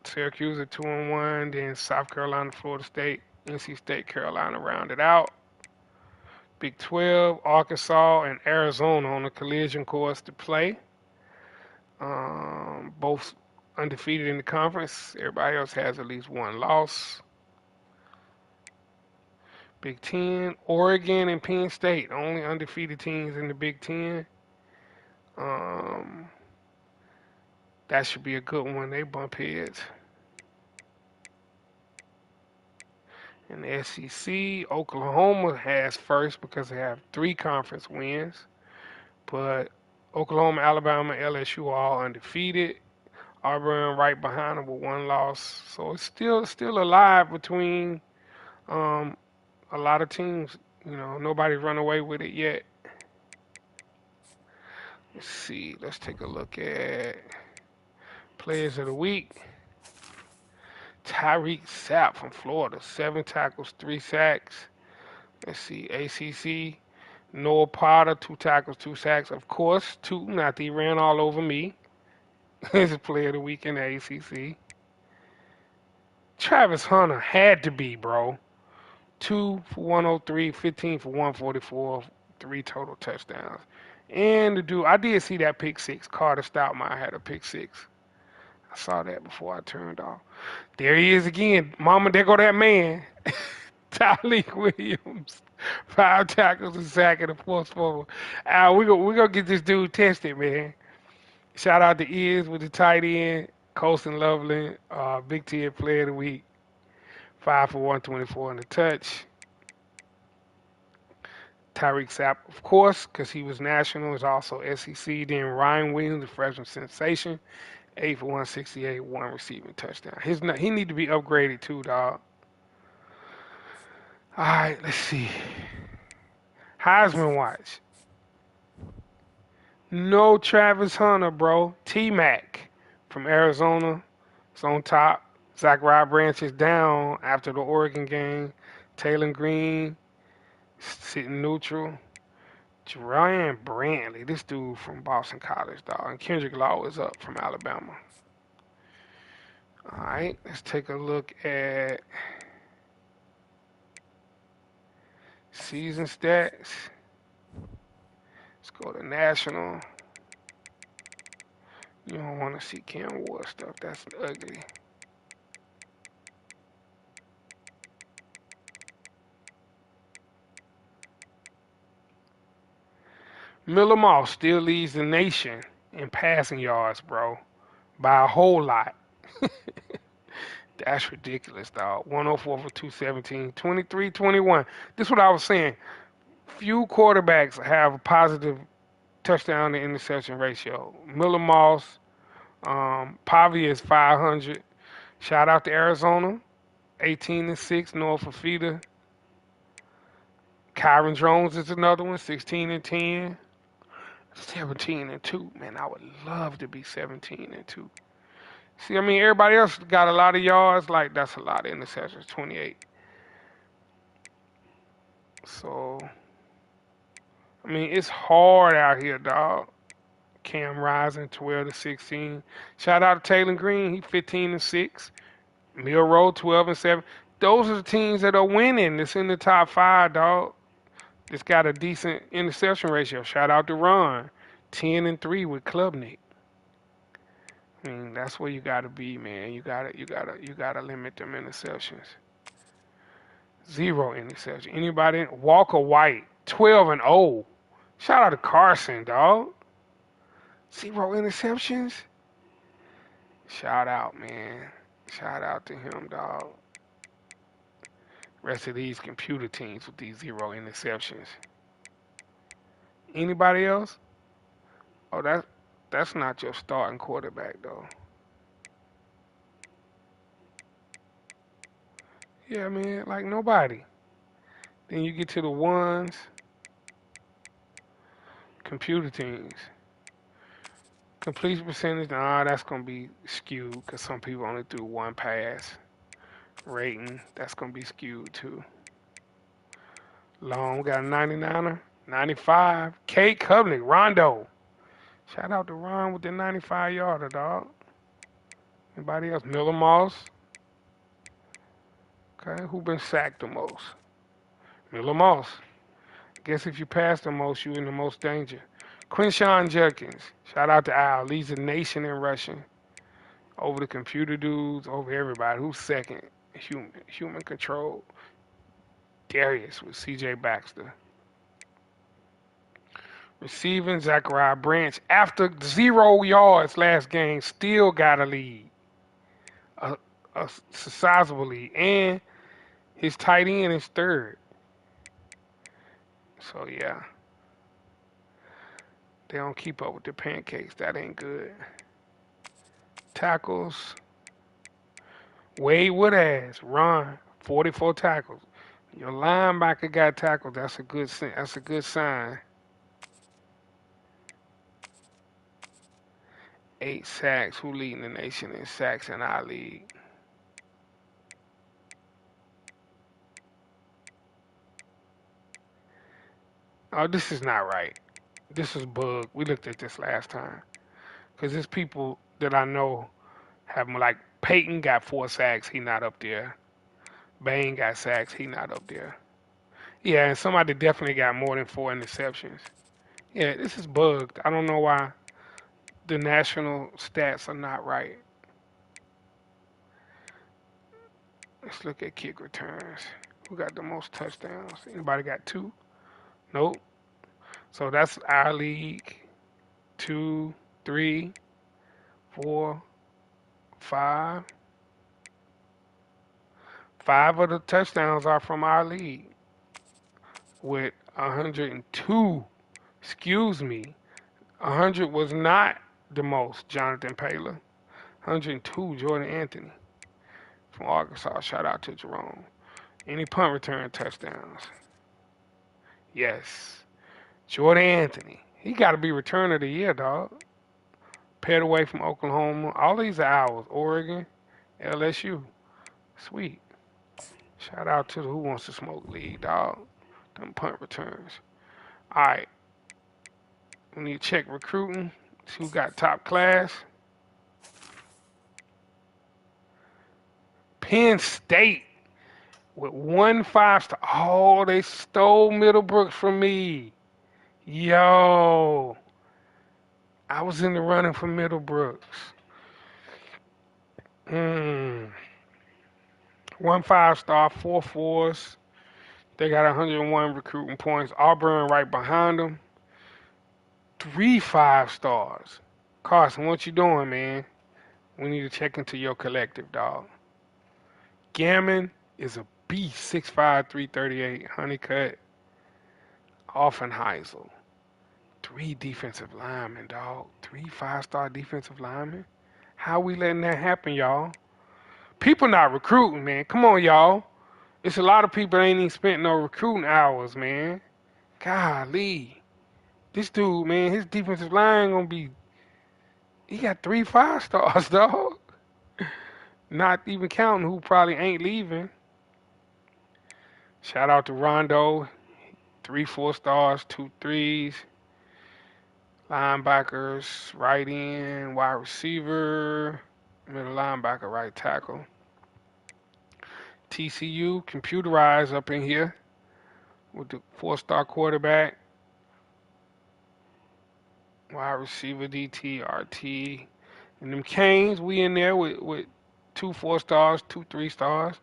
Syracuse at 2-1, then South Carolina, Florida State, NC State, Carolina rounded out. Big 12, Arkansas and Arizona on the collision course to play. Both undefeated in the conference. Everybody else has at least one loss. Big 10, Oregon and Penn State, only undefeated teams in the Big 10. Um, that should be a good one. They bump heads. In the SEC, Oklahoma has first because they have 3 conference wins. But Oklahoma, Alabama, LSU are all undefeated. Auburn right behind them with 1 loss. So it's still alive between um, a lot of teams. You know, nobody's run away with it yet. Let's see. Let's take a look at players of the week. Tyreek Sapp from Florida, 7 tackles, 3 sacks. Let's see. ACC. Noah Potter, 2 tackles, 2 sacks. Of course, 2. Not that he ran all over me. He's a player of the week in the ACC. Travis Hunter had to be, bro. 2 for 103, 15 for 144, 3 total touchdowns. And the dude, I did see that pick 6. Carter Stoutmire had a pick 6. I saw that before I turned off. There he is again. Mama, there go that man. Tyleek Williams. 5 tackles, a sack, and a forced fumble. We gonna get this dude tested, man. Shout out to Ears with the tight end. Colston Loveland, Big Ten Player of the Week. 5 for 124 in the touch. Tyreek Sapp, of course, because he was national, is also SEC. Then Ryan Williams, the freshman sensation, 8 for 168, 1 receiving touchdown. He need to be upgraded too, dog. All right, let's see. Heisman watch. No Travis Hunter, bro. T-Mac from Arizona is on top. Zachariah Branch is down after the Oregon game. Taylor Green sitting neutral. Jerrion Brantley, this dude from Boston College, dog. And Kendrick Law is up from Alabama. All right, let's take a look at season stats. Let's go to national. You don't want to see Cam Ward stuff. That's ugly. Miller Moss still leads the nation in passing yards, bro, by a whole lot. That's ridiculous, dog. 104 for 217, 23-21. This is what I was saying. Few quarterbacks have a positive touchdown to interception ratio. Miller Moss, Pavia is 500. Shout out to Arizona, 18-6. North of Feeder. Kyron Jones is another one, 16-10. 17-2. Man, I would love to be 17-2. See, I mean, everybody else got a lot of yards. Like, that's a lot of interceptions, 28. So, I mean, it's hard out here, dog. Cam Rising, 12-16. Shout out to Taylor Green, he 15-6. Milrow, 12-7. Those are the teams that are winning. That's in the top 5, dog. It's got a decent interception ratio. Shout out to Ron, 10-3 with Klubnik. I mean, that's where you gotta be, man. You gotta limit them interceptions. 0 interception. Anybody? Walker White, 12-0. Shout out to Carson, dog. 0 interceptions. Shout out, man. Shout out to him, dog. Rest of these computer teams with these 0 interceptions. Anybody else? Oh, that's not your starting quarterback, though. Yeah, man, like nobody. Then you get to the ones, computer teams. Completion percentage, nah, that's gonna be skewed because some people only threw 1 pass. rating. That's gonna be skewed too. Long got a 99er, 95. Kate Kubnik, Rondo. Shout out to Ron with the 95 yarder, dog. Anybody else? Miller Moss. Okay, who been sacked the most? Miller Moss. Guess if you pass the most, you in the most danger. Quinshawn Judkins. Shout out to Al. Leads the nation in rushing. Over the computer dudes, over everybody. Who's second? Human control. Darius with CJ Baxter. Receiving Zachariah Branch after 0 yards last game, still got a lead, a, a sizable lead, and his tight end is third. So yeah, they don't keep up with the pancakes. That ain't good. Tackles, Wade Woodass, Ron, 44 tackles. Your linebacker got tackled. That's a good. That's a good sign. 8 sacks. Who leading the nation in sacks in our league? Oh, this is not right. This is bug. We looked at this last time. Because there's people that I know have like Peyton got 4 sacks. He not up there. Bain got sacks. He not up there. Yeah, and somebody definitely got more than 4 interceptions. Yeah, this is bugged. I don't know why the national stats are not right. Let's look at kick returns. Who got the most touchdowns? Anybody got 2? Nope. So that's our league. 2, 3, 4, 5. 5 of the touchdowns are from our league with 102. Excuse me. 100 was not the most, Jonathan Paler. 102, Jordan Anthony from Arkansas. Shout out to Jerome. Any punt return touchdowns? Yes. Jordan Anthony. He got to be return of the year, dog. Paired away from Oklahoma. All these are ours. Oregon, LSU. Sweet. Shout out to the Who Wants to Smoke League, dog. Them punt returns. All right. We need to check recruiting. See who got top class. Penn State with 1 5-star. Oh, they stole Middlebrooks from me. Yo. I was in the running for Middlebrooks. 1 5-star, 4 4s. They got 101 recruiting points. Auburn right behind them. 3 5-stars. Carson, what you doing, man? We need to check into your collective, dog. Gammon is a beast. 6'5", 338. Honeycutt. Offenheisel. 3 defensive linemen, dog. 3 5-star defensive linemen. How we letting that happen, y'all? People not recruiting, man. Come on, y'all. It's a lot of people that ain't even spent no recruiting hours, man. Golly. This dude, man, his defensive line gonna be. He got 3 5-stars, dog. Not even counting who probably ain't leaving. Shout out to Rondo. 3 4-stars, 2 3s. Linebackers, right end, wide receiver, middle linebacker, right tackle. TCU, computerized up in here with the 4-star quarterback. Wide receiver, DT, RT. And them Canes, we in there with 2 4-stars, 2 3-stars.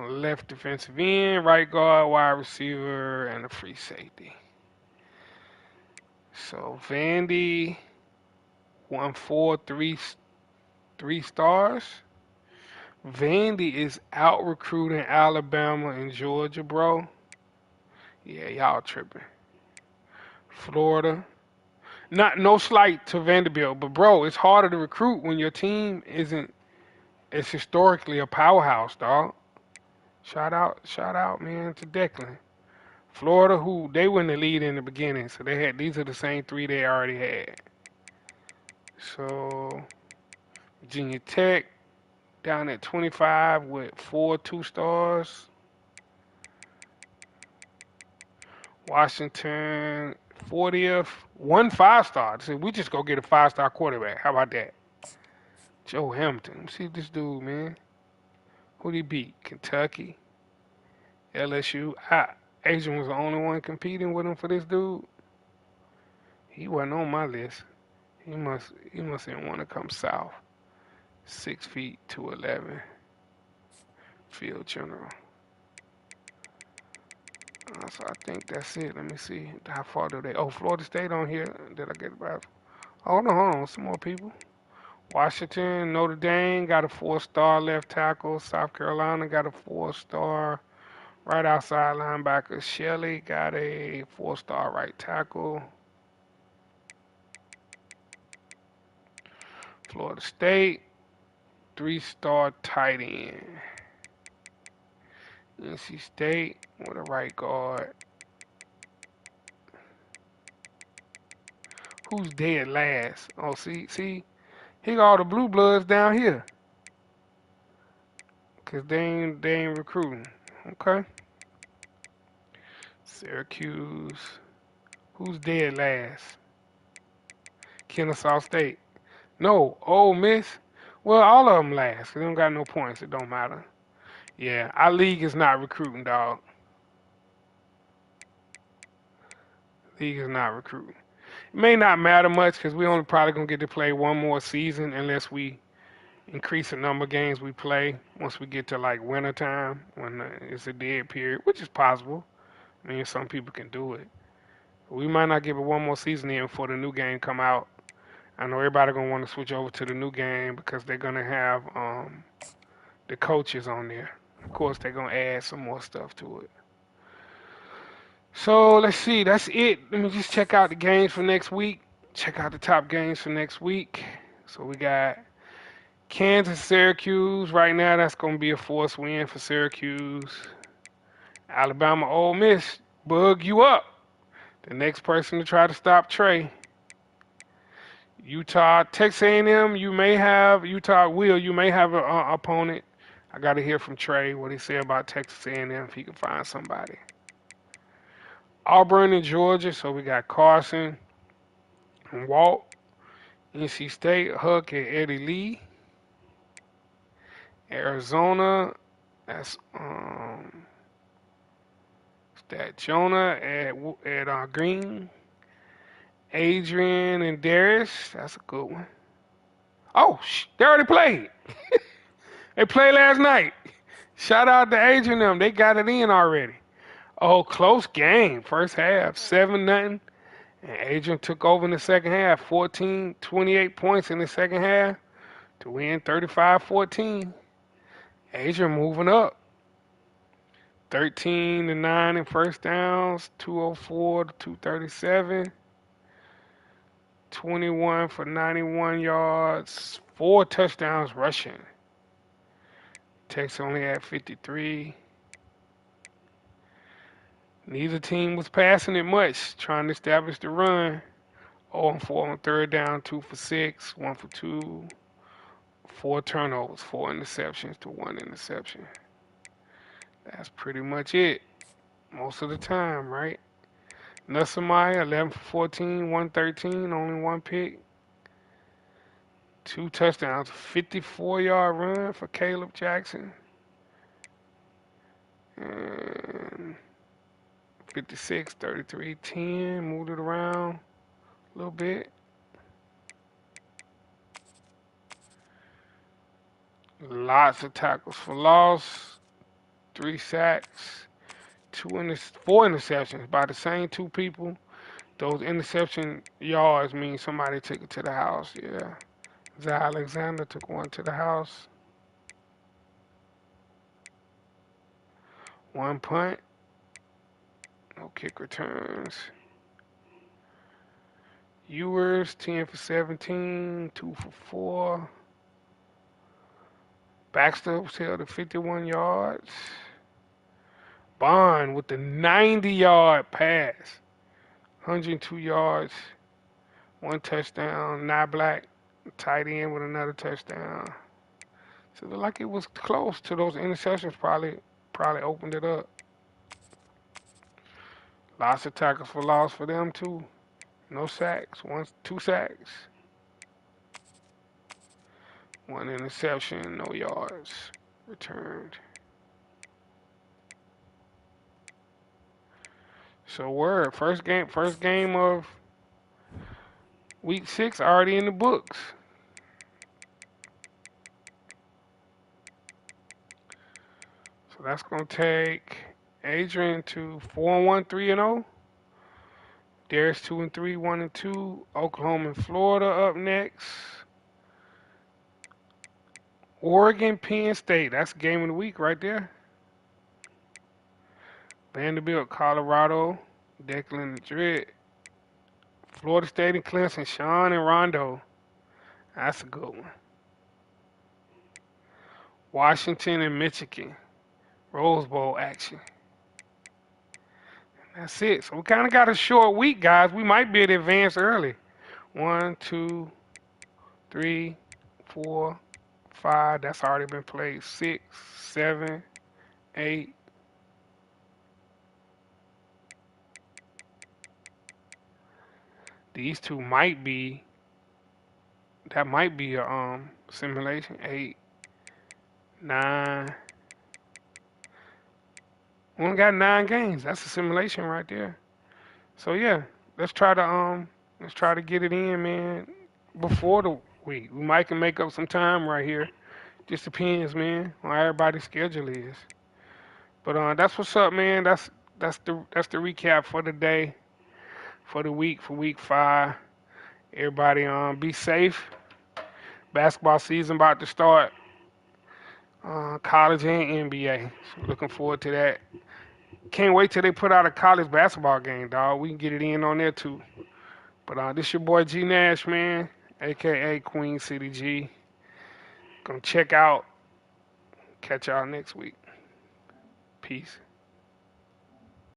Left defensive end, right guard, wide receiver, and a free safety. So Vandy, 1 4 3 stars. Vandy is out recruiting Alabama and Georgia, bro. Yeah, y'all tripping. Florida. Not no slight to Vanderbilt, but bro, it's harder to recruit when your team isn't it's historically a powerhouse, dog. Shout out, man, to Declan. Florida, who they were in the lead in the beginning, so they had these are the same 3 they already had. So Virginia Tech, down at 25 with 4 2-stars. Washington 40th, 1 5-star. So we just go get a 5-star quarterback. How about that? Joe Hamilton. See this dude, man. Who'd he beat? Kentucky, LSU. Adrian was the only one competing with him for this dude. He wasn't on my list. He must didn't want to come south. 6 feet 211. Field general. So I think that's it. Let me see. How far do they? Oh, Florida State on here. Did I get about? Hold on. Some more people. Washington, Notre Dame got a 4-star left tackle. South Carolina got a 4-star right outside linebacker. Shelley got a 4-star right tackle. Florida State, 3-star tight end. NC State with a right guard. Who's dead last? Oh, see, he got all the blue bloods down here. Cause they ain't recruiting. Okay. Syracuse. Who's dead last? Kennesaw State. No, Ole Miss. Well, all of them last. They don't got no points. It don't matter. Yeah, our league is not recruiting, dog. League is not recruiting. It may not matter much because we only probably gonna get to play one more season unless we increase the number of games we play once we get to like winter time when it's a dead period, which is possible. I mean, some people can do it. We might not give it one more season in before the new game come out. I know everybody gonna want to switch over to the new game because they're gonna have the coaches on there. Of course, they're gonna add some more stuff to it. So let's see. That's it. Let me just check out the games for next week. Check out the top games for next week. So we got Kansas, Syracuse. Right now, that's gonna be a forced win for Syracuse. Alabama, Ole Miss, bug you up. The next person to try to stop Trey. Utah, Texas A&M, you may have an opponent. I got to hear from Trey what he said about Texas A&M if he can find somebody. Auburn and Georgia, so we got Carson and Walt. NC State, Huck and Eddie Lee. Arizona, that's that Jonah at Green. Adrian and Darius, that's a good one. Oh, they already played. They played last night. Shout out to Adrian and them. They got it in already. Oh, close game. First half, 7-0. And Adrian took over in the second half. 28 points in the second half to win 35-14. Adrian moving up. 13-9 in first downs, 204 to 237. 21 for 91 yards, 4 touchdowns rushing. Texas only had 53. Neither team was passing it much, trying to establish the run. 0-4 on third down, 2 for 6, 1 for 2, 4 turnovers, 4 interceptions to 1 interception. That's pretty much it. Most of the time, right? Nussmeier, 11 for 14, 113, only 1 pick. 2 touchdowns, 54-yard run for Caleb Jackson. And 56, 33, 10, moved it around a little bit. Lots of tackles for loss, 3 sacks, 4 interceptions by the same 2 people. Those interception yards mean somebody took it to the house, yeah. Zay Alexander took 1 to the house. 1 punt. No kick returns. Ewers, 10 for 17, 2 for 4. Baxter was held at 51 yards. Bond with the 90-yard pass. 102 yards. 1 touchdown. Black, tight end with another touchdown. So it looked like it was close to those interceptions. Probably opened it up. Lots of tackles for loss for them too. No sacks. Two sacks. One interception. No yards returned. So word. First game of week 6 already in the books. So that's gonna take Adrian to 4-1, 3-0. Darius 2-3, 1-2. Oklahoma and Florida up next. Oregon, Penn State. That's game of the week right there. Vanderbilt, Colorado. Declan and Madrid. Florida State and Clemson. Sean and Rondo. That's a good one. Washington and Michigan. Rose Bowl action. That's it. So we kind of got a short week, guys. We might be able to advance early. 1, 2, 3, 4, 5. That's already been played. 6, 7, 8. These two might be. That might be a simulation. 8, 9. We only got 9 games. That's a simulation right there. So yeah, let's try to get it in, man, before the week. We might can make up some time right here. Just depends, man, on how everybody's schedule is. But that's what's up, man. That's the recap for the day, for the week, for week 5. Everybody be safe. Basketball season about to start. College and NBA. So looking forward to that. Can't wait till they put out a college basketball game, dog. We can get it in on there too. But this your boy G Nash, man, aka Queen City G. Gonna check out. Catch y'all next week. Peace.